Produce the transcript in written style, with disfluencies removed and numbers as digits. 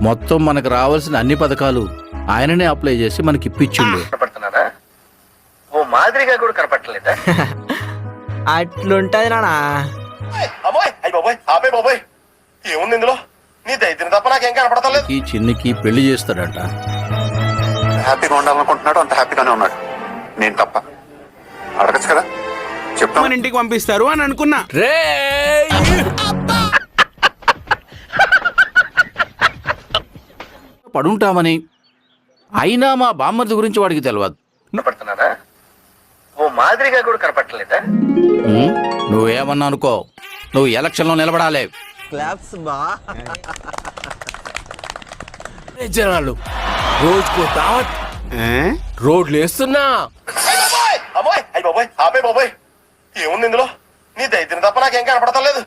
మొత్తం మనకు రావాల్సిన అన్ని పథకాలు ఆయననే అప్లై చేసి మనకి ఇప్పించిండు. కనపడుతున్నారా? ఓ మాదిరిగా కూడా కనపడలేదా? అట్లుంటది నానా. అమ్మాయి అయ్యి బాబోయ్, ఆపే బాబోయ్, ఏముంది ఇందులో? నీ దైత్యం తప్ప నాకేం కనపడతలేదు. ఈ చిన్నికి పెళ్లి చేస్తాడంట. హ్యాపీగా ఉండాలనుకుంటున్నాడు, అంత హ్యాపీగానే ఉన్నాడు. నేను తప్ప అడగచ్చు కదా, చెప్తాను. మన ఇంటికి పంపిస్తారు అని అనుకున్నా. పడుంటామని అయినా మా బామ్మర్ది గురించి వాడికి తెలియదు. కనపడుతున్నారా? ఓ మాదిరిగా కూడా కనపడలేదా? నువ్వేమన్నా అనుకో, నువ్వు ఎలక్షన్ లో నిలబడాలి. జనాలు రోజుకో దావత్, రోడ్లు వేస్తున్నా. అమ్మాయి అయ్యి బాబోయ్, ఆపే బాబోయ్, ఏముంది ఇందులో? నీ దైత్యం తప్ప నాకేం కనపడతలేదు.